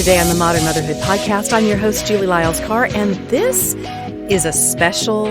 today on the Modern Motherhood podcast. I'm your host, Julie Lyles Carr, and this is a special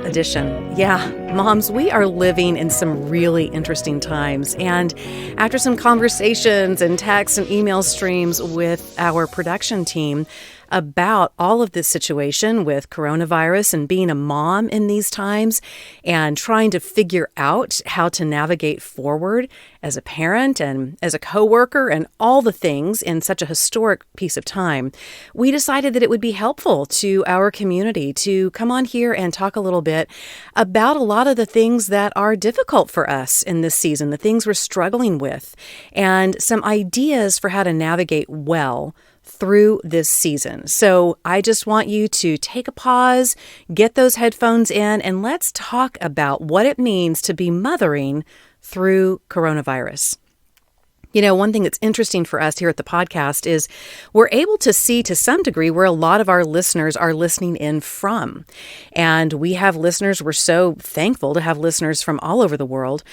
edition. Yeah, moms, we are living in some really interesting times. And after some conversations and texts and email streams with our production team about all of this situation with coronavirus and being a mom in these times and trying to figure out how to navigate forward as a parent and as a coworker and all the things in such a historic piece of time, we decided that it would be helpful to our community to come on here and talk a little bit about a lot of the things that are difficult for us in this season, the things we're struggling with, and some ideas for how to navigate well through this season. So I just want you to take a pause, get those headphones in, and let's talk about what it means to be mothering through coronavirus. You know, one thing that's interesting for us here at the podcast is we're able to see to some degree where a lot of our listeners are listening in from. And we have listeners, we're so thankful to have listeners from all over the world.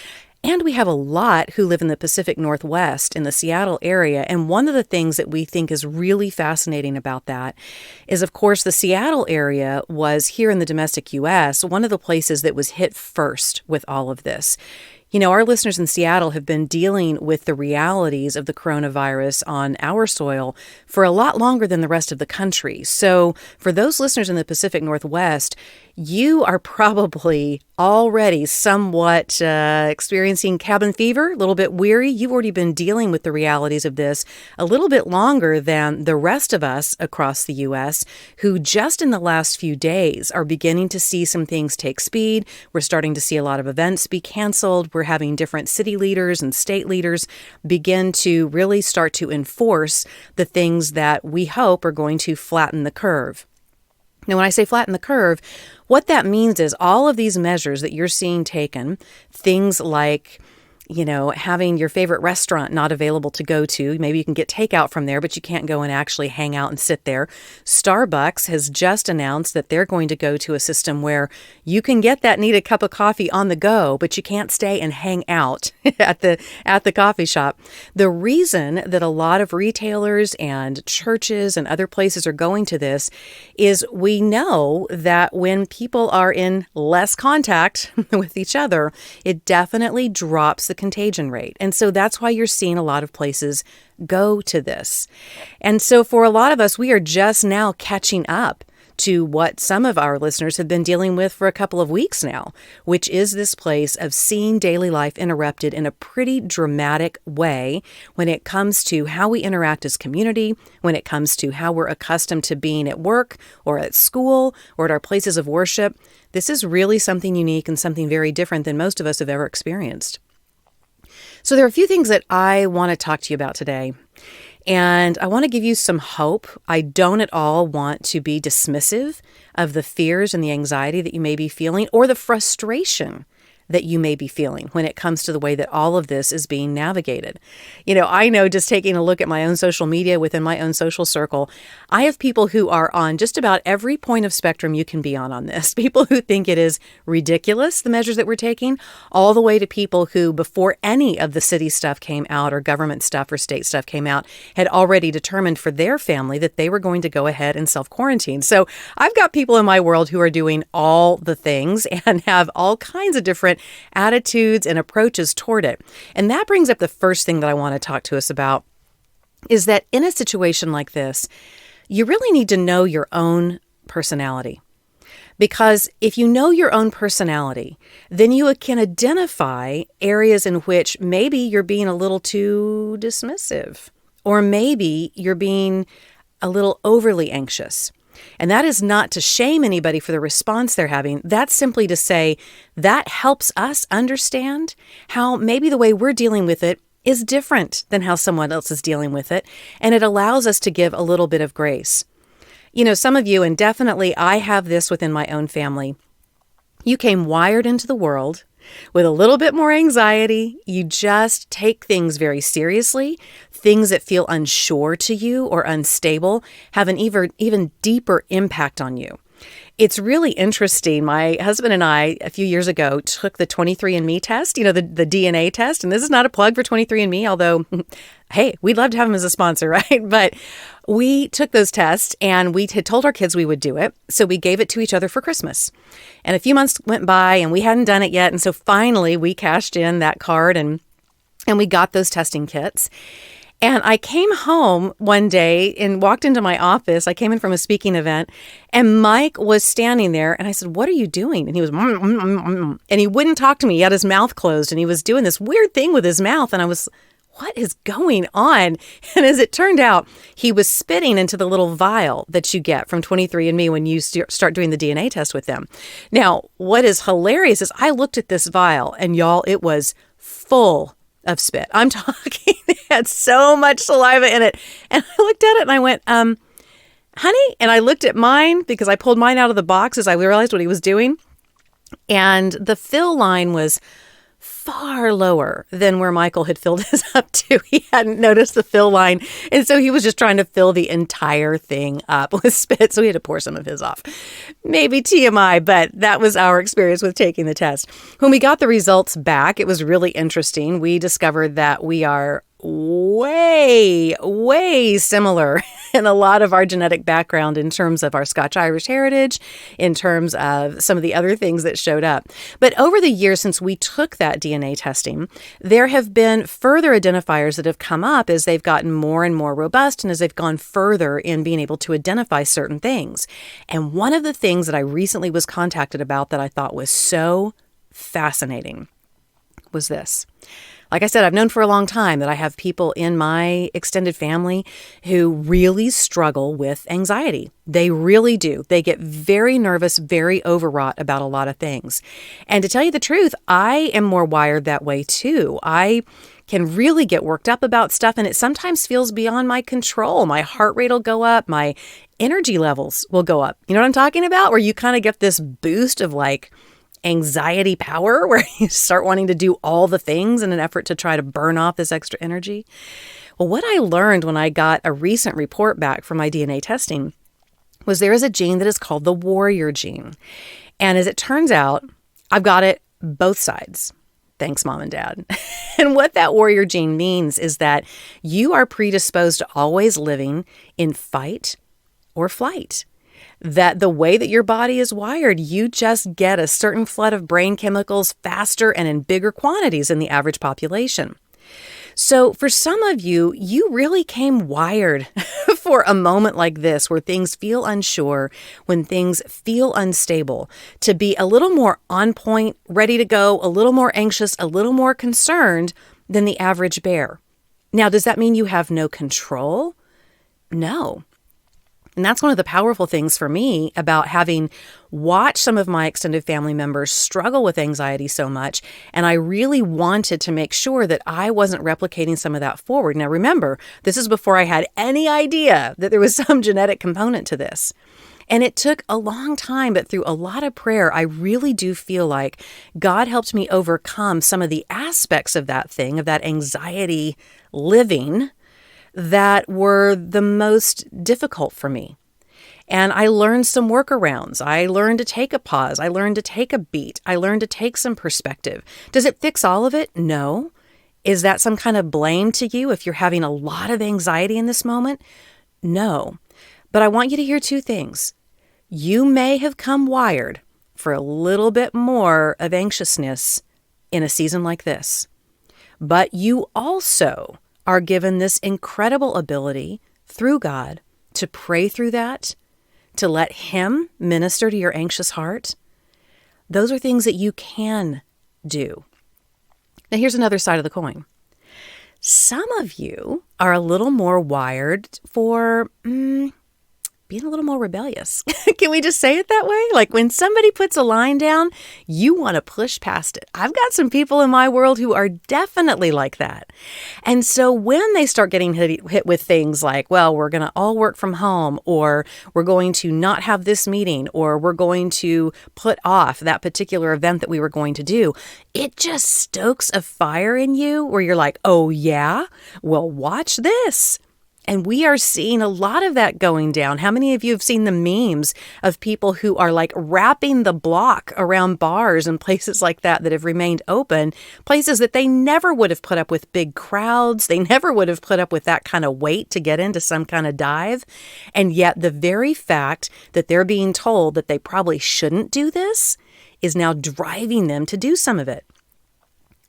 And we have a lot who live in the Pacific Northwest in the Seattle area. And one of the things that we think is really fascinating about that is, of course, the Seattle area was here in the domestic U.S., one of the places that was hit first with all of this. You know, our listeners in Seattle have been dealing with the realities of the coronavirus on our soil for a lot longer than the rest of the country. So for those listeners in the Pacific Northwest, you are probably already somewhat experiencing cabin fever, a little bit weary. You've already been dealing with the realities of this a little bit longer than the rest of us across the U.S., who just in the last few days are beginning to see some things take speed. We're starting to see a lot of events be canceled. We're having different city leaders and state leaders begin to really start to enforce the things that we hope are going to flatten the curve. Now, when I say flatten the curve, what that means is all of these measures that you're seeing taken, things like, you know, having your favorite restaurant not available to go to. Maybe you can get takeout from there, but you can't go and actually hang out and sit there. Starbucks has just announced that they're going to go to a system where you can get that needed cup of coffee on the go, but you can't stay and hang out at the coffee shop. The reason that a lot of retailers and churches and other places are going to this is we know that when people are in less contact with each other, it definitely drops the contagion rate. And so that's why you're seeing a lot of places go to this. And so for a lot of us, we are just now catching up to what some of our listeners have been dealing with for a couple of weeks now, which is this place of seeing daily life interrupted in a pretty dramatic way when it comes to how we interact as community, when it comes to how we're accustomed to being at work or at school or at our places of worship. This is really something unique and something very different than most of us have ever experienced. So there are a few things that I want to talk to you about today, and I want to give you some hope. I don't at all want to be dismissive of the fears and the anxiety that you may be feeling or the frustration that you may be feeling when it comes to the way that all of this is being navigated. You know, I know just taking a look at my own social media within my own social circle, I have people who are on just about every point of spectrum you can be on this. People who think it is ridiculous, the measures that we're taking, all the way to people who, before any of the city stuff came out or government stuff or state stuff came out, had already determined for their family that they were going to go ahead and self-quarantine. So I've got people in my world who are doing all the things and have all kinds of different attitudes and approaches toward it. And that brings up the first thing that I want to talk to us about is that in a situation like this, you really need to know your own personality. Because if you know your own personality, then you can identify areas in which maybe you're being a little too dismissive, or maybe you're being a little overly anxious. And that is not to shame anybody for the response they're having. That's simply to say that helps us understand how maybe the way we're dealing with it is different than how someone else is dealing with it. And it allows us to give a little bit of grace. You know, some of you, and definitely I have this within my own family, you came wired into the world with a little bit more anxiety. You just take things very seriously. Things that feel unsure to you or unstable have an even deeper impact on you. It's really interesting. My husband and I, a few years ago, took the 23andMe test, the DNA test. And this is not a plug for 23andMe, although, hey, we'd love to have them as a sponsor, right? But we took those tests and we had told our kids we would do it. So we gave it to each other for Christmas. And a few months went by and we hadn't done it yet. And so finally we cashed in that card and we got those testing kits. And I came home one day and walked into my office. I came in from a speaking event and Mike was standing there and I said, "What are you doing?" And he was, and he wouldn't talk to me. He had his mouth closed and he was doing this weird thing with his mouth. And I was, what is going on? And as it turned out, he was spitting into the little vial that you get from 23andMe when you start doing the DNA test with them. Now, what is hilarious is I looked at this vial and y'all, it was full of spit. I'm talking, it had so much saliva in it. And I looked at it and I went, honey, and I looked at mine because I pulled mine out of the box as I realized what he was doing. And the fill line was far lower than where Michael had filled his up to. He hadn't noticed the fill line. And so he was just trying to fill the entire thing up with spit. So he had to pour some of his off. Maybe TMI, but that was our experience with taking the test. When we got the results back, it was really interesting. We discovered that we are way similar in a lot of our genetic background in terms of our Scotch-Irish heritage, in terms of some of the other things that showed up. But over the years since we took that DNA testing, there have been further identifiers that have come up as they've gotten more and more robust and as they've gone further in being able to identify certain things. And one of the things that I recently was contacted about that I thought was so fascinating was this. Like I said, I've known for a long time that I have people in my extended family who really struggle with anxiety. They really do. They get very nervous, very overwrought about a lot of things. And to tell you the truth, I am more wired that way too. I can really get worked up about stuff and it sometimes feels beyond my control. My heart rate will go up. My energy levels will go up. You know what I'm talking about? Where you kind of get this boost of like anxiety power where you start wanting to do all the things in an effort to try to burn off this extra energy. Well, what I learned when I got a recent report back from my DNA testing was there is a gene that is called the warrior gene. And as it turns out, I've got it both sides. Thanks, Mom and Dad. And what that warrior gene means is that you are predisposed to always living in fight or flight. That the way that your body is wired, you just get a certain flood of brain chemicals faster and in bigger quantities than the average population. So for some of you, you really came wired for a moment like this where things feel unsure, when things feel unstable, to be a little more on point, ready to go, a little more anxious, a little more concerned than the average bear. Now, does that mean you have no control? No. And that's one of the powerful things for me about having watched some of my extended family members struggle with anxiety so much. And I really wanted to make sure that I wasn't replicating some of that forward. Now, remember, this is before I had any idea that there was some genetic component to this. And it took a long time, but through a lot of prayer, I really do feel like God helped me overcome some of the aspects of that thing, of that anxiety living, that were the most difficult for me. And I learned some workarounds. I learned to take a pause. I learned to take a beat. I learned to take some perspective. Does it fix all of it? No. Is that some kind of blame to you if you're having a lot of anxiety in this moment? No. But I want you to hear two things. You may have come wired for a little bit more of anxiousness in a season like this. But you also are given this incredible ability through God to pray through that, to let Him minister to your anxious heart. Those are things that you can do. Now, here's another side of the coin. Some of you are a little more wired for being a little more rebellious. Can we just say it that way? Like when somebody puts a line down, you want to push past it. I've got some people in my world who are definitely like that. And so when they start getting hit with things like, well, we're going to all work from home, or we're going to not have this meeting, or we're going to put off that particular event that we were going to do, it just stokes a fire in you where you're like, oh yeah, well, watch this. And we are seeing a lot of that going down. How many of you have seen the memes of people who are like wrapping the block around bars and places like that have remained open, places that they never would have put up with big crowds. They never would have put up with that kind of wait to get into some kind of dive. And yet the very fact that they're being told that they probably shouldn't do this is now driving them to do some of it.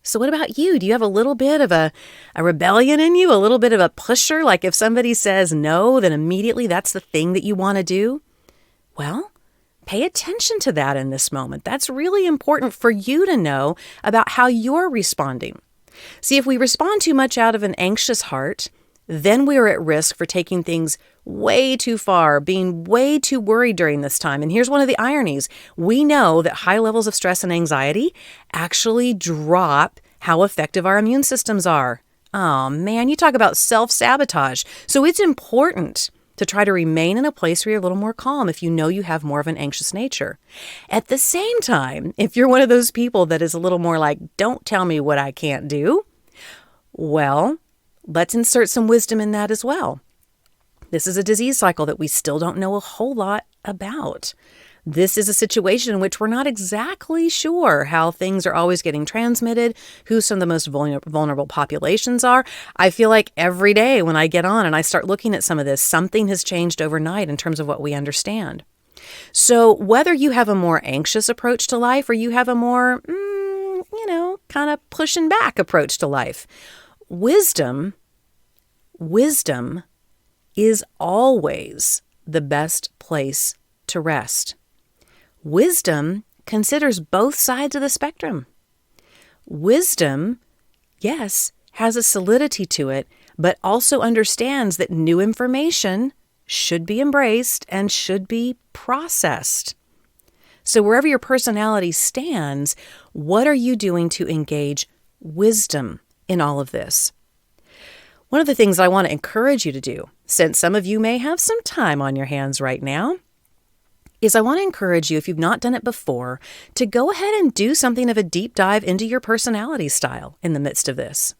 So what about you? Do you have a little bit of a rebellion in you, a little bit of a pusher? Like if somebody says no, then immediately that's the thing that you want to do? Well, pay attention to that in this moment. That's really important for you to know about how you're responding. See, if we respond too much out of an anxious heart, then we are at risk for taking things way too far, being way too worried during this time. And here's one of the ironies. We know that high levels of stress and anxiety actually drop how effective our immune systems are. Oh man, you talk about self-sabotage. So it's important to try to remain in a place where you're a little more calm if you know you have more of an anxious nature. At the same time, if you're one of those people that is a little more like, don't tell me what I can't do, well, let's insert some wisdom in that as well. This is a disease cycle that we still don't know a whole lot about. This is a situation in which we're not exactly sure how things are always getting transmitted, who some of the most vulnerable populations are. I feel like every day when I get on and I start looking at some of this, something has changed overnight in terms of what we understand. So whether you have a more anxious approach to life or you have a more, kind of pushing back approach to life, wisdom is always the best place to rest. Wisdom considers both sides of the spectrum. Wisdom, yes, has a solidity to it, but also understands that new information should be embraced and should be processed. So wherever your personality stands, what are you doing to engage wisdom in all of this? One of the things I want to encourage you to do, since some of you may have some time on your hands right now, is I want to encourage you, if you've not done it before, to go ahead and do something of a deep dive into your personality style in the midst of this.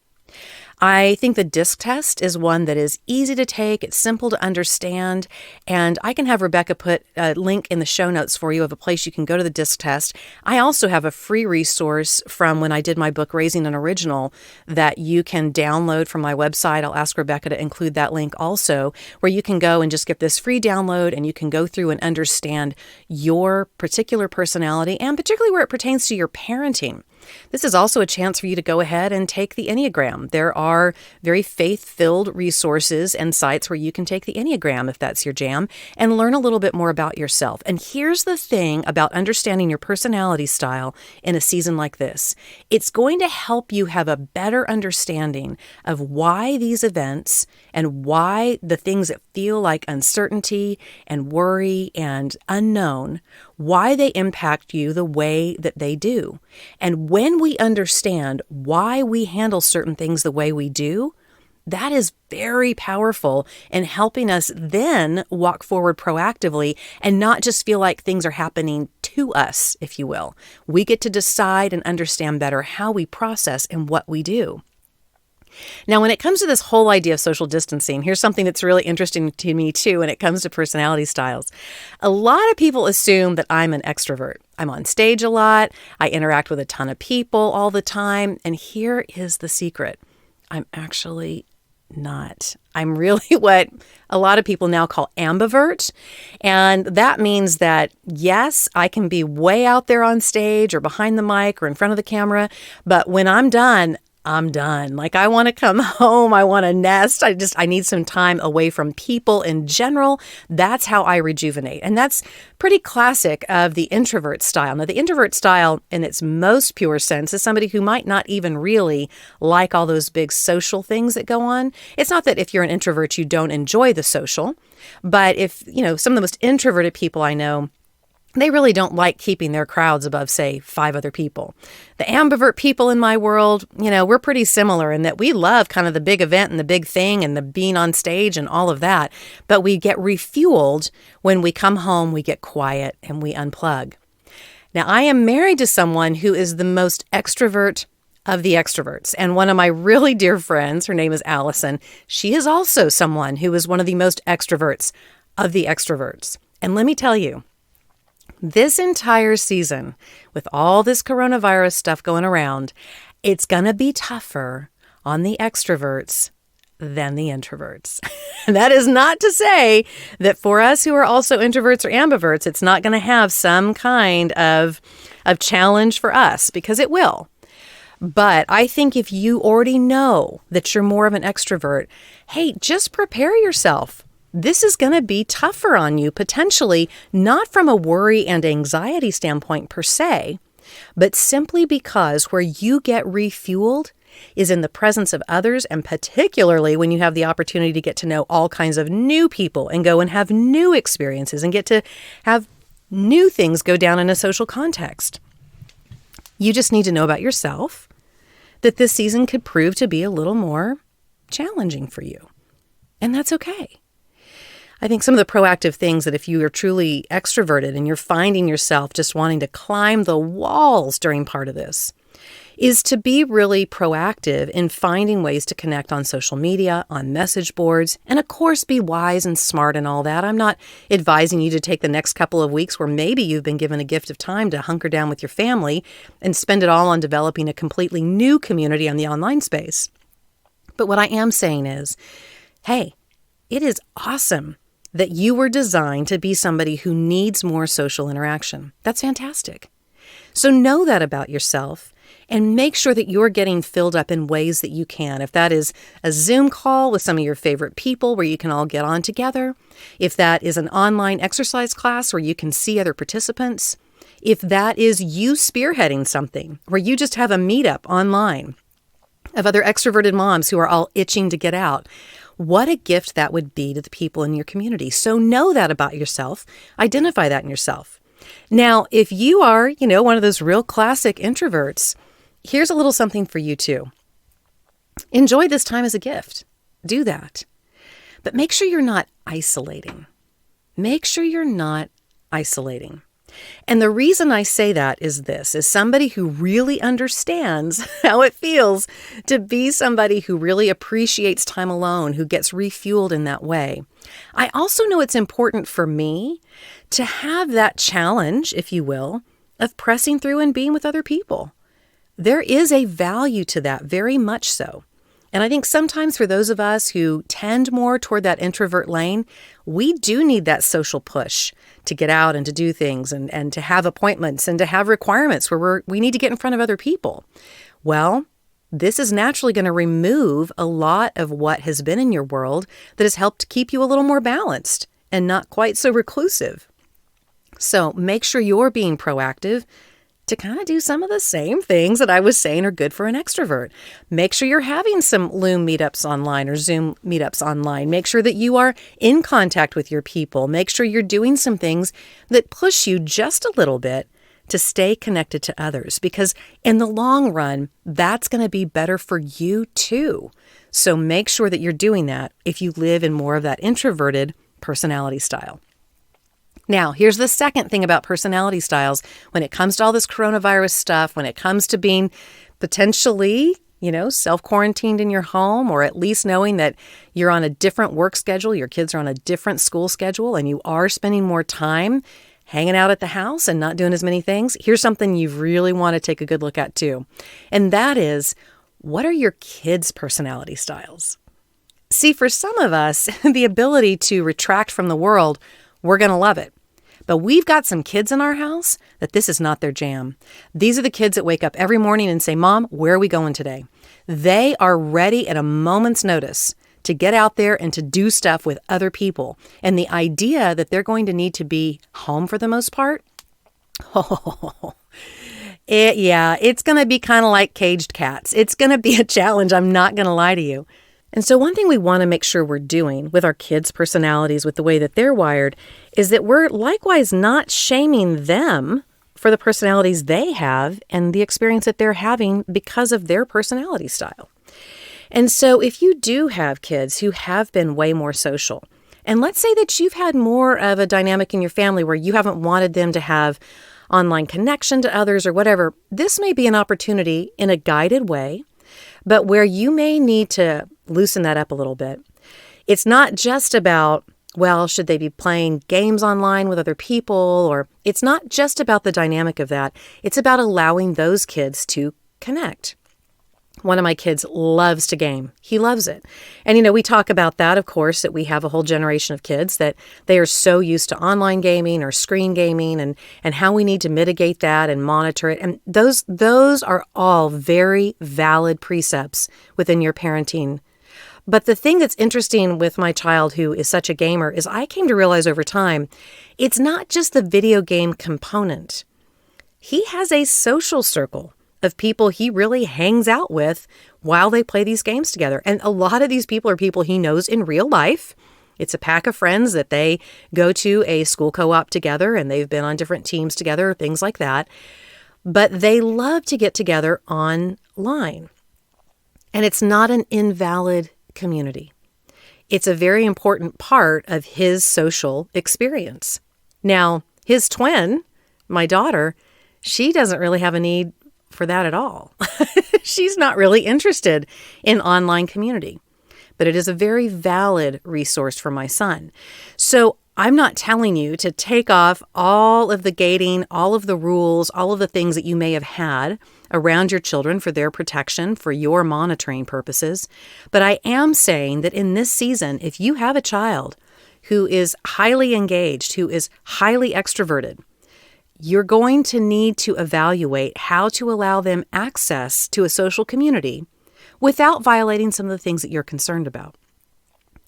I think the DISC test is one that is easy to take, it's simple to understand, and I can have Rebecca put a link in the show notes for you of a place you can go to the DISC test. I also have a free resource from when I did my book, Raising an Original, that you can download from my website. I'll ask Rebecca to include that link also, where you can go and just get this free download and you can go through and understand your particular personality and particularly where it pertains to your parenting. This is also a chance for you to go ahead and take the Enneagram. There are very faith-filled resources and sites where you can take the Enneagram if that's your jam and learn a little bit more about yourself. And here's the thing about understanding your personality style in a season like this. It's going to help you have a better understanding of why these events and why the things that feel like uncertainty and worry and unknown, why they impact you the way that they do. And when we understand why we handle certain things the way we do, that is very powerful in helping us then walk forward proactively and not just feel like things are happening to us, if you will. We get to decide and understand better how we process and what we do. Now, when it comes to this whole idea of social distancing, here's something that's really interesting to me too when it comes to personality styles. A lot of people assume that I'm an extrovert. I'm on stage a lot. I interact with a ton of people all the time. And here is the secret. I'm actually not. I'm really what a lot of people now call ambivert. And that means that, yes, I can be way out there on stage or behind the mic or in front of the camera. But when I'm done, I'm done. Like I want to come home. I want to nest. I need some time away from people in general. That's how I rejuvenate. And that's pretty classic of the introvert style. Now, the introvert style in its most pure sense is somebody who might not even really like all those big social things that go on. It's not that if you're an introvert, you don't enjoy the social, but if, some of the most introverted people I know, they really don't like keeping their crowds above, say, 5 other people. The ambivert people in my world, we're pretty similar in that we love kind of the big event and the big thing and the being on stage and all of that. But we get refueled when we come home, we get quiet and we unplug. Now, I am married to someone who is the most extrovert of the extroverts. And one of my really dear friends, her name is Allison, she is also someone who is one of the most extroverts of the extroverts. And let me tell you, this entire season, with all this coronavirus stuff going around, it's going to be tougher on the extroverts than the introverts. And that is not to say that for us who are also introverts or ambiverts, it's not going to have some kind of challenge for us, because it will. But I think if you already know that you're more of an extrovert, hey, just prepare yourself. This is going to be tougher on you, potentially, not from a worry and anxiety standpoint per se, but simply because where you get refueled is in the presence of others, and particularly when you have the opportunity to get to know all kinds of new people and go and have new experiences and get to have new things go down in a social context. You just need to know about yourself that this season could prove to be a little more challenging for you. And that's okay. I think some of the proactive things that if you are truly extroverted and you're finding yourself just wanting to climb the walls during part of this, is to be really proactive in finding ways to connect on social media, on message boards, and of course be wise and smart and all that. I'm not advising you to take the next couple of weeks where maybe you've been given a gift of time to hunker down with your family and spend it all on developing a completely new community on the online space. But what I am saying is, hey, it is awesome that you were designed to be somebody who needs more social interaction. That's fantastic. So know that about yourself and make sure that you're getting filled up in ways that you can. If that is a Zoom call with some of your favorite people where you can all get on together, if that is an online exercise class where you can see other participants, if that is you spearheading something where you just have a meetup online of other extroverted moms who are all itching to get out, what a gift that would be to the people in your community. So know that about yourself. Identify that in yourself. Now, if you are, one of those real classic introverts, here's a little something for you too. Enjoy this time as a gift. Do that. But make sure you're not isolating. Make sure you're not isolating. And the reason I say that is this, is somebody who really understands how it feels to be somebody who really appreciates time alone, who gets refueled in that way. I also know it's important for me to have that challenge, if you will, of pressing through and being with other people. There is a value to that, very much so. And I think sometimes for those of us who tend more toward that introvert lane, we do need that social push to get out and to do things and to have appointments and to have requirements where we need to get in front of other people. Well, this is naturally going to remove a lot of what has been in your world that has helped keep you a little more balanced and not quite so reclusive. So make sure you're being proactive to kind of do some of the same things that I was saying are good for an extrovert. Make sure you're having some Loom meetups online or Zoom meetups online. Make sure that you are in contact with your people. Make sure you're doing some things that push you just a little bit to stay connected to others, because in the long run, that's going to be better for you too. So make sure that you're doing that if you live in more of that introverted personality style. Now, here's the second thing about personality styles. When it comes to all this coronavirus stuff, when it comes to being potentially, self-quarantined in your home, or at least knowing that you're on a different work schedule, your kids are on a different school schedule, and you are spending more time hanging out at the house and not doing as many things, here's something you really want to take a good look at too. And that is, what are your kids' personality styles? See, for some of us, the ability to retract from the world, we're going to love it. But we've got some kids in our house that this is not their jam. These are the kids that wake up every morning and say, Mom, where are we going today? They are ready at a moment's notice to get out there and to do stuff with other people. And the idea that they're going to need to be home for the most part, it's going to be kind of like caged cats. It's going to be a challenge. I'm not going to lie to you. And so one thing we want to make sure we're doing with our kids' personalities, with the way that they're wired, is that we're likewise not shaming them for the personalities they have and the experience that they're having because of their personality style. And so if you do have kids who have been way more social, and let's say that you've had more of a dynamic in your family where you haven't wanted them to have online connection to others or whatever, this may be an opportunity in a guided way, but where you may need to loosen that up a little bit. It's not just about, well, should they be playing games online with other people? Or it's not just about the dynamic of that. It's about allowing those kids to connect. One of my kids loves to game. He loves it. And, we talk about that, of course, that we have a whole generation of kids that they are so used to online gaming or screen gaming and how we need to mitigate that and monitor it. And those are all very valid precepts within your parenting. But the thing that's interesting with my child who is such a gamer is I came to realize over time, it's not just the video game component. He has a social circle of people he really hangs out with while they play these games together. And a lot of these people are people he knows in real life. It's a pack of friends that they go to a school co-op together and they've been on different teams together, things like that. But they love to get together online. And it's not an invalid community. It's a very important part of his social experience. Now, his twin, my daughter, she doesn't really have a need for that at all. She's not really interested in online community, but it is a very valid resource for my son. So I'm not telling you to take off all of the gating, all of the rules, all of the things that you may have had around your children for their protection, for your monitoring purposes. But I am saying that in this season, if you have a child who is highly engaged, who is highly extroverted, you're going to need to evaluate how to allow them access to a social community without violating some of the things that you're concerned about.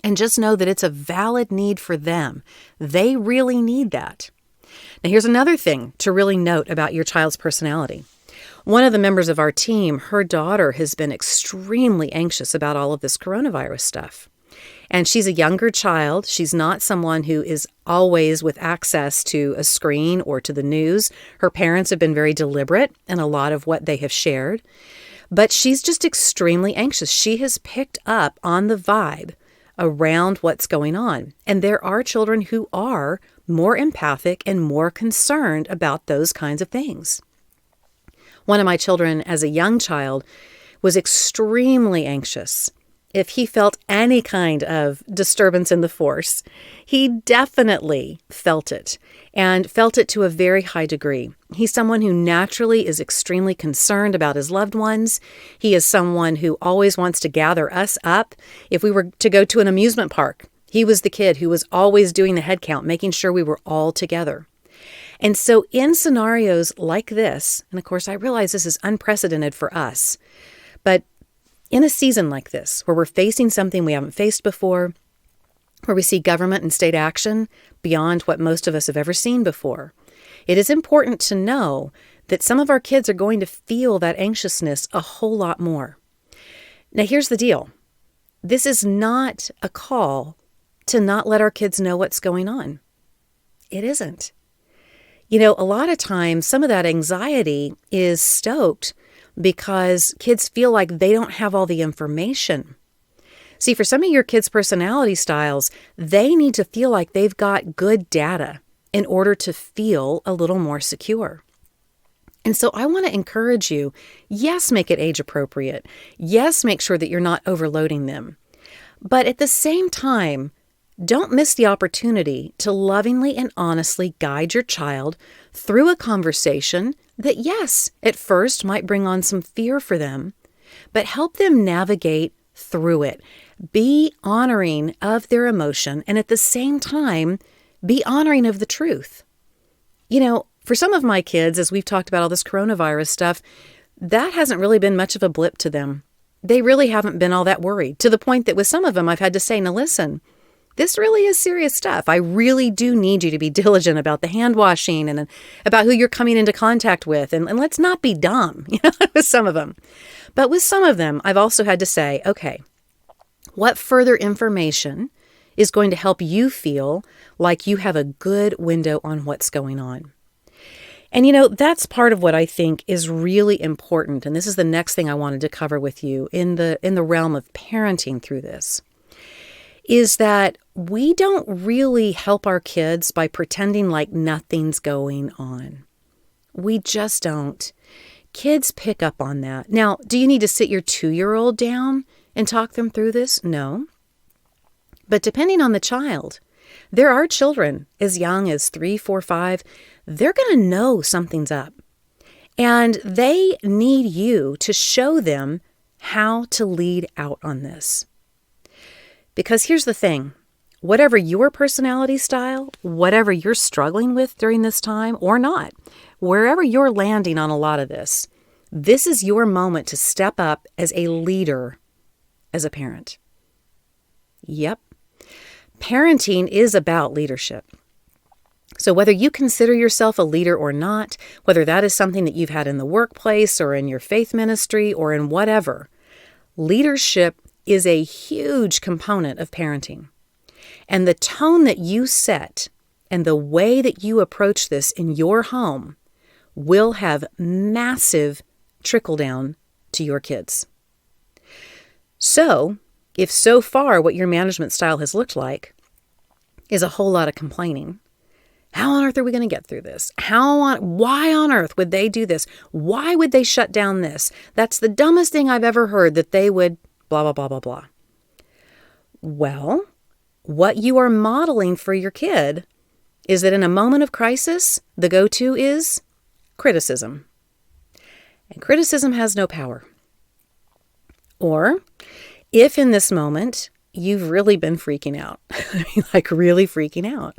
And just know that it's a valid need for them. They really need that. Now, here's another thing to really note about your child's personality. One of the members of our team, her daughter has been extremely anxious about all of this coronavirus stuff. And she's a younger child. She's not someone who is always with access to a screen or to the news. Her parents have been very deliberate in a lot of what they have shared. But she's just extremely anxious. She has picked up on the vibe around what's going on. And there are children who are more empathic and more concerned about those kinds of things. One of my children, as a young child, was extremely anxious. If he felt any kind of disturbance in the force, he definitely felt it, and felt it to a very high degree. He's someone who naturally is extremely concerned about his loved ones. He is someone who always wants to gather us up. If we were to go to an amusement park, he was the kid who was always doing the head count, making sure we were all together. And so in scenarios like this, and of course I realize this is unprecedented for us, but in a season like this, where we're facing something we haven't faced before, where we see government and state action beyond what most of us have ever seen before, it is important to know that some of our kids are going to feel that anxiousness a whole lot more. Now, here's the deal. This is not a call to not let our kids know what's going on. It isn't. A lot of times, some of that anxiety is stoked because kids feel like they don't have all the information. See, for some of your kids' personality styles, they need to feel like they've got good data in order to feel a little more secure. And so I want to encourage you, yes, make it age appropriate. Yes, make sure that you're not overloading them. But at the same time, don't miss the opportunity to lovingly and honestly guide your child through a conversation that, yes, at first might bring on some fear for them, but help them navigate through it. Be honoring of their emotion and at the same time, be honoring of the truth. For some of my kids, as we've talked about all this coronavirus stuff, that hasn't really been much of a blip to them. They really haven't been all that worried, to the point that with some of them I've had to say, now listen, this really is serious stuff. I really do need you to be diligent about the hand washing and about who you're coming into contact with. And let's not be dumb, with some of them. But with some of them, I've also had to say, okay, what further information is going to help you feel like you have a good window on what's going on? And that's part of what I think is really important. And this is the next thing I wanted to cover with you in the realm of parenting through this. Is that we don't really help our kids by pretending like nothing's going on. We just don't. Kids pick up on that. Now, do you need to sit your 2-year-old down and talk them through this? No. But depending on the child, there are children as young as 3, 4, 5. They're going to know something's up. And they need you to show them how to lead out on this. Because here's the thing. Whatever your personality style, whatever you're struggling with during this time or not, wherever you're landing on a lot of this is your moment to step up as a leader, as a parent. Yep. Parenting is about leadership. So whether you consider yourself a leader or not, whether that is something that you've had in the workplace or in your faith ministry or in whatever, leadership is a huge component of parenting. And the tone that you set and the way that you approach this in your home will have massive trickle down to your kids. So, if so far what your management style has looked like is a whole lot of complaining, how on earth are we going to get through this? Why on earth would they do this? Why would they shut down this? That's the dumbest thing I've ever heard, that they would blah, blah, blah, blah, blah. Well, what you are modeling for your kid is that in a moment of crisis, the go-to is criticism. And criticism has no power. Or if in this moment you've really been freaking out, like really freaking out,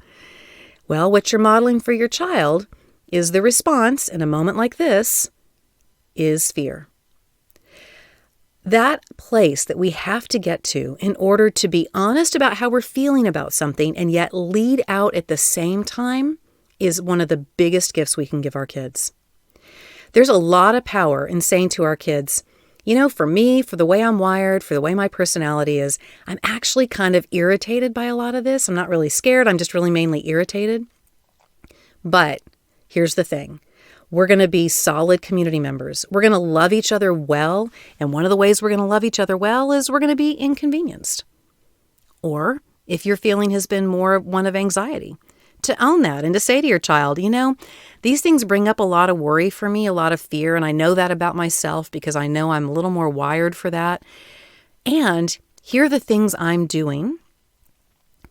well, what you're modeling for your child is the response in a moment like this is fear. That place that we have to get to in order to be honest about how we're feeling about something and yet lead out at the same time is one of the biggest gifts we can give our kids. There's a lot of power in saying to our kids, you know, for me, for the way I'm wired, for the way my personality is, I'm actually kind of irritated by a lot of this. I'm not really scared. I'm just really mainly irritated. But here's the thing. We're going to be solid community members. We're going to love each other well. And one of the ways we're going to love each other well is we're going to be inconvenienced. Or if your feeling has been more one of anxiety, to own that and to say to your child, you know, these things bring up a lot of worry for me, a lot of fear. And I know that about myself because I know I'm a little more wired for that. And here are the things I'm doing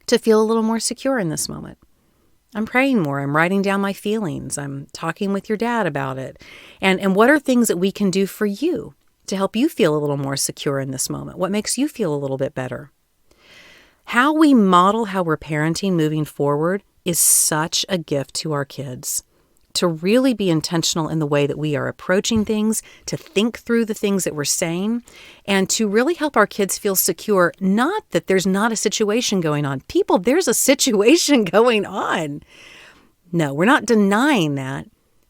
to feel a little more secure in this moment. I'm praying more. I'm writing down my feelings. I'm talking with your dad about it. And what are things that we can do for you to help you feel a little more secure in this moment? What makes you feel a little bit better? How we model how we're parenting moving forward is such a gift to our kids. To really be intentional in the way that we are approaching things, to think through the things that we're saying, and to really help our kids feel secure, not that there's not a situation going on. People, there's a situation going on. No, we're not denying that.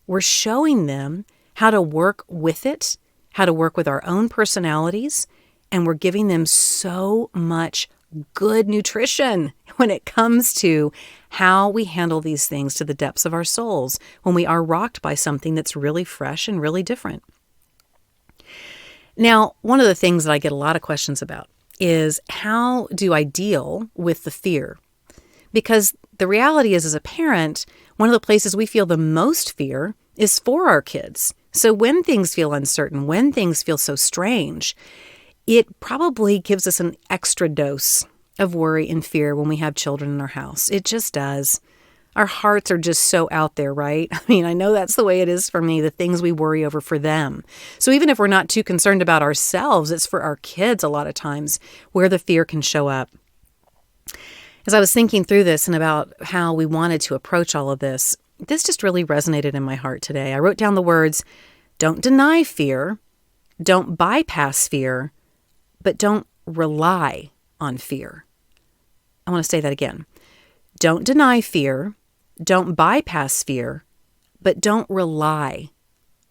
We're showing them how to work with it, how to work with our own personalities, and we're giving them so much good nutrition when it comes to how we handle these things to the depths of our souls when we are rocked by something that's really fresh and really different. Now, one of the things that I get a lot of questions about is how do I deal with the fear? Because the reality is, as a parent, one of the places we feel the most fear is for our kids. So when things feel uncertain, when things feel so strange, it probably gives us an extra dose of worry and fear when we have children in our house. It just does. Our hearts are just so out there, right? I mean, I know that's the way it is for me, the things we worry over for them. So even if we're not too concerned about ourselves, it's for our kids a lot of times where the fear can show up. As I was thinking through this and about how we wanted to approach all of this, this just really resonated in my heart today. I wrote down the words, don't deny fear, don't bypass fear, but don't rely on fear. I want to say that again. Don't deny fear, don't bypass fear, but don't rely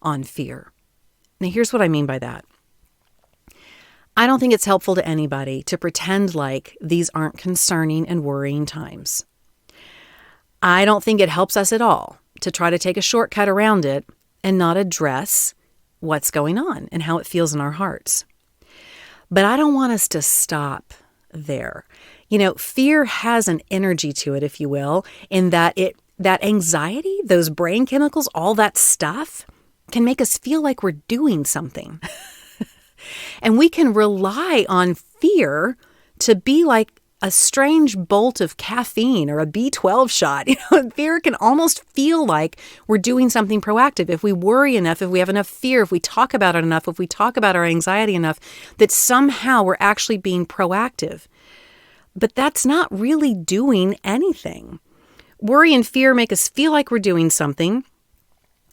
on fear. Now, here's what I mean by that. I don't think it's helpful to anybody to pretend like these aren't concerning and worrying times. I don't think it helps us at all to try to take a shortcut around it and not address what's going on and how it feels in our hearts. But I don't want us to stop there. You know, fear has an energy to it, if you will, in that it that anxiety, those brain chemicals, all that stuff can make us feel like we're doing something. And we can rely on fear to be like a strange bolt of caffeine or a B12 shot. Fear can almost feel like we're doing something proactive. If we worry enough, if we have enough fear, if we talk about it enough, if we talk about our anxiety enough, that somehow we're actually being proactive. But that's not really doing anything. Worry and fear make us feel like we're doing something.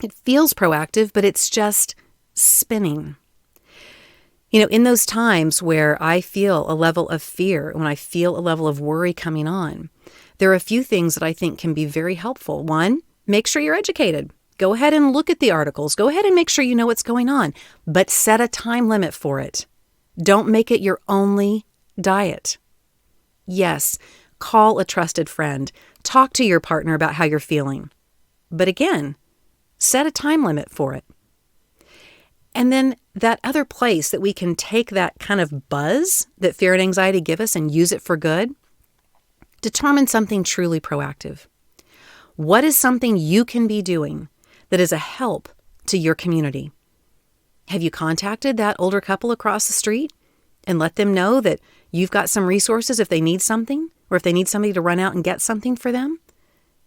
It feels proactive, but it's just spinning. In those times where I feel a level of fear, when I feel a level of worry coming on, there are a few things that I think can be very helpful. One, make sure you're educated. Go ahead and look at the articles. Go ahead and make sure you know what's going on, but set a time limit for it. Don't make it your only diet. Yes, call a trusted friend. Talk to your partner about how you're feeling. But again, set a time limit for it. And then that other place that we can take that kind of buzz that fear and anxiety give us and use it for good, determine something truly proactive. What is something you can be doing that is a help to your community? Have you contacted that older couple across the street and let them know that you've got some resources if they need something, or if they need somebody to run out and get something for them?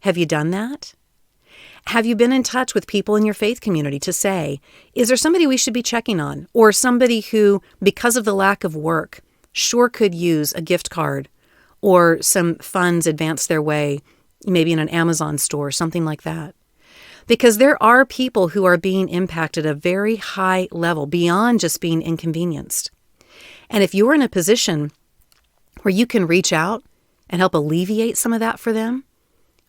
Have you done that? Have you been in touch with people in your faith community to say, is there somebody we should be checking on? Or somebody who, because of the lack of work, sure could use a gift card or some funds advanced their way, maybe in an Amazon store, something like that. Because there are people who are being impacted at a very high level beyond just being inconvenienced. And if you're in a position where you can reach out and help alleviate some of that for them,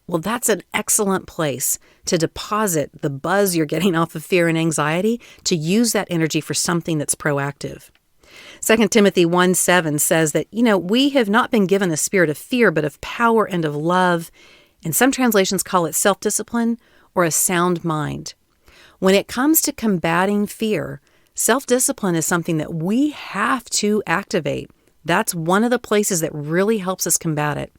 well, that's an excellent place to deposit the buzz you're getting off of fear and anxiety, to use that energy for something that's proactive. 2 Timothy 1:7 says that, we have not been given a spirit of fear, but of power and of love. And some translations call it self-discipline or a sound mind. When it comes to combating fear, self-discipline is something that we have to activate. That's one of the places that really helps us combat it.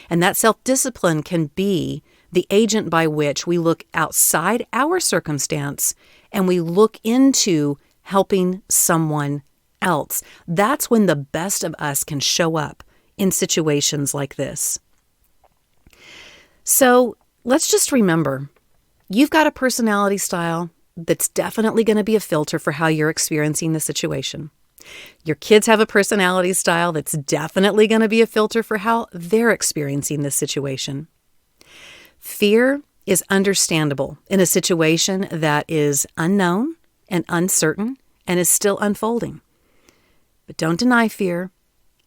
And that self-discipline can be the agent by which we look outside our circumstance and we look into helping someone else. That's when the best of us can show up in situations like this. So let's just remember, you've got a personality style that's definitely going to be a filter for how you're experiencing the situation. Your kids have a personality style that's definitely going to be a filter for how they're experiencing this situation. Fear is understandable in a situation that is unknown and uncertain and is still unfolding. But don't deny fear,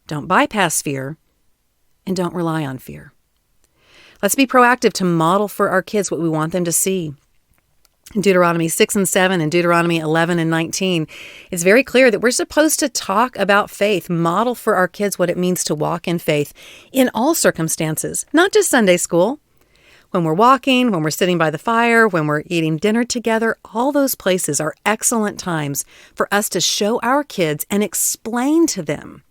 don't bypass fear, and don't rely on fear. Let's be proactive to model for our kids what we want them to see. In Deuteronomy 6 and 7 and Deuteronomy 11 and 19, it's very clear that we're supposed to talk about faith, model for our kids what it means to walk in faith in all circumstances, not just Sunday school. When we're walking, when we're sitting by the fire, when we're eating dinner together, all those places are excellent times for us to show our kids and explain to them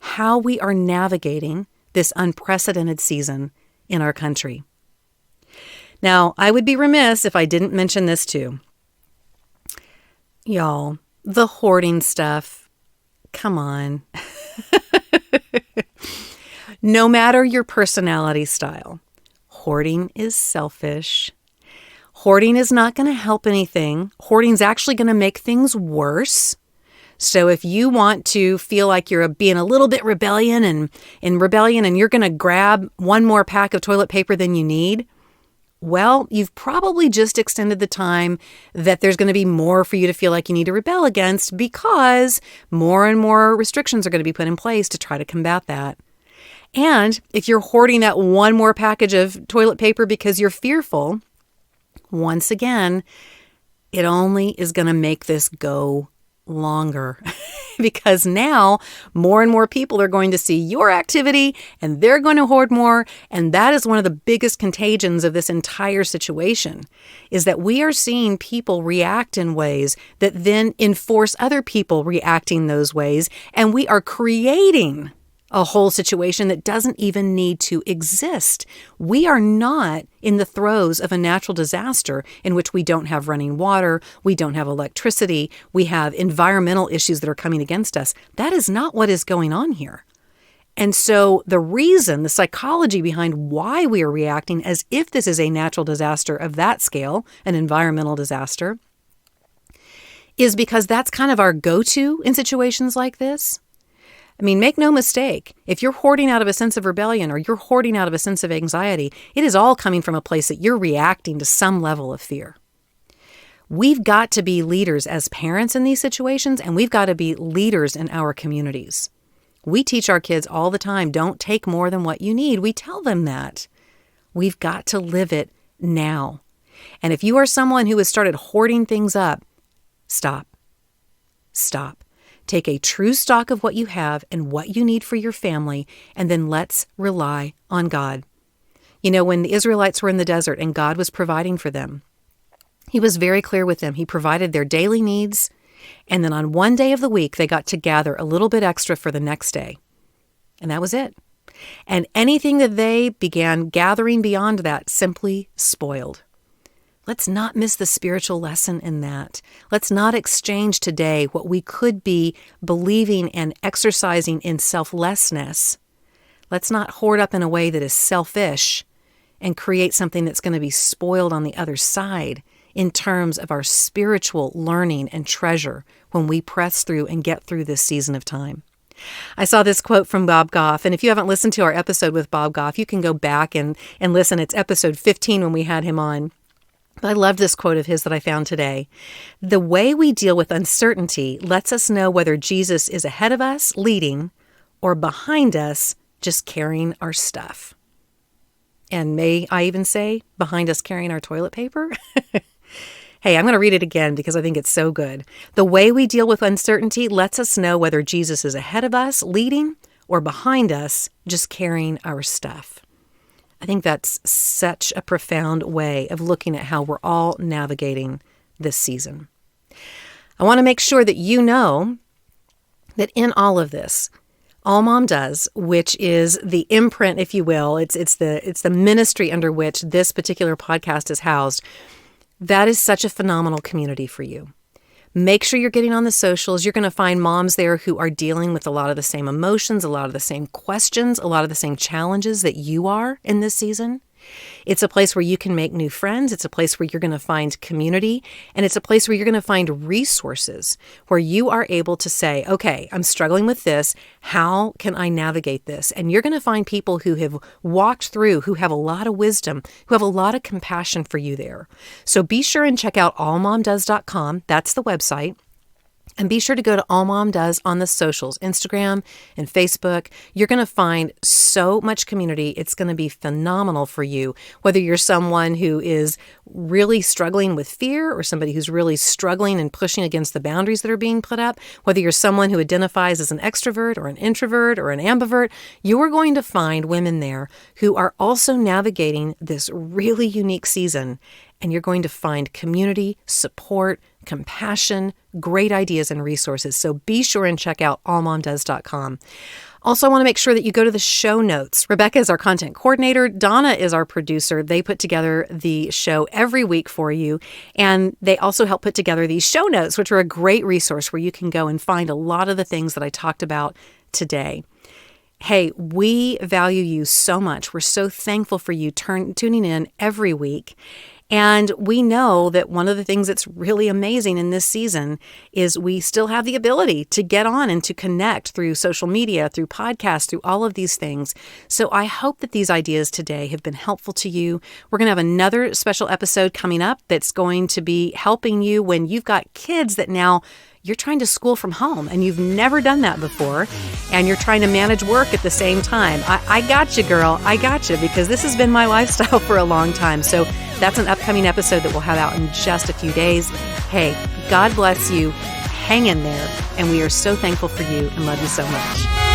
how we are navigating this unprecedented season in our country. Now, I would be remiss if I didn't mention this too. Y'all, the hoarding stuff, come on. No matter your personality style, hoarding is selfish. Hoarding is not going to help anything. Hoarding is actually going to make things worse. So if you want to feel like you're being a little bit rebellion and you're going to grab one more pack of toilet paper than you need, well, you've probably just extended the time that there's going to be more for you to feel like you need to rebel against, because more and more restrictions are going to be put in place to try to combat that. And if you're hoarding that one more package of toilet paper because you're fearful, once again, it only is going to make this go longer because now more and more people are going to see your activity and they're going to hoard more. And that is one of the biggest contagions of this entire situation, is that we are seeing people react in ways that then enforce other people reacting those ways. And we are creating a whole situation that doesn't even need to exist. We are not in the throes of a natural disaster in which we don't have running water, we don't have electricity, we have environmental issues that are coming against us. That is not what is going on here. And so the reason, the psychology behind why we are reacting as if this is a natural disaster of that scale, an environmental disaster, is because that's kind of our go-to in situations like this. I mean, make no mistake, if you're hoarding out of a sense of rebellion or you're hoarding out of a sense of anxiety, it is all coming from a place that you're reacting to some level of fear. We've got to be leaders as parents in these situations, and we've got to be leaders in our communities. We teach our kids all the time, don't take more than what you need. We tell them that. We've got to live it now. And if you are someone who has started hoarding things up, stop. Stop. Take a true stock of what you have and what you need for your family, and then let's rely on God. You know, when the Israelites were in the desert and God was providing for them, He was very clear with them. He provided their daily needs, and then on one day of the week, they got to gather a little bit extra for the next day. And that was it. And anything that they began gathering beyond that simply spoiled. Let's not miss the spiritual lesson in that. Let's not exchange today what we could be believing and exercising in selflessness. Let's not hoard up in a way that is selfish and create something that's going to be spoiled on the other side in terms of our spiritual learning and treasure when we press through and get through this season of time. I saw this quote from Bob Goff, and if you haven't listened to our episode with Bob Goff, you can go back and listen. It's episode 15 when we had him on. I love this quote of his that I found today. The way we deal with uncertainty lets us know whether Jesus is ahead of us, leading, or behind us, just carrying our stuff. And may I even say, behind us carrying our toilet paper? Hey, I'm going to read it again because I think it's so good. The way we deal with uncertainty lets us know whether Jesus is ahead of us, leading, or behind us, just carrying our stuff. I think that's such a profound way of looking at how we're all navigating this season. I want to make sure that you know that in all of this, All Mom Does, which is the imprint, if you will, it's the ministry under which this particular podcast is housed, that is such a phenomenal community for you. Make sure you're getting on the socials. You're going to find moms there who are dealing with a lot of the same emotions, a lot of the same questions, a lot of the same challenges that you are in this season. It's a place where you can make new friends. It's a place where you're going to find community. And it's a place where you're going to find resources where you are able to say, okay, I'm struggling with this. How can I navigate this? And you're going to find people who have walked through, who have a lot of wisdom, who have a lot of compassion for you there. So be sure and check out allmomdoes.com. That's the website. And be sure to go to All Mom Does on the socials, Instagram and Facebook. You're going to find so much community. It's going to be phenomenal for you, whether you're someone who is really struggling with fear or somebody who's really struggling and pushing against the boundaries that are being put up, whether you're someone who identifies as an extrovert or an introvert or an ambivert. You are going to find women there who are also navigating this really unique season. And you're going to find community, support, compassion, great ideas and resources. So be sure and check out allmomdoes.com. Also, I want to make sure that you go to the show notes. Rebecca is our content coordinator. Donna is our producer. They put together the show every week for you. And they also help put together these show notes, which are a great resource where you can go and find a lot of the things that I talked about today. Hey, we value you so much. We're so thankful for you tuning in every week. And we know that one of the things that's really amazing in this season is we still have the ability to get on and to connect through social media, through podcasts, through all of these things. So I hope that these ideas today have been helpful to you. We're going to have another special episode coming up that's going to be helping you when you've got kids that now you're trying to school from home and you've never done that before and you're trying to manage work at the same time. I got you, girl. I got you, because this has been my lifestyle for a long time. So that's an upcoming episode that we'll have out in just a few days. Hey, God bless you. Hang in there. And we are so thankful for you and love you so much.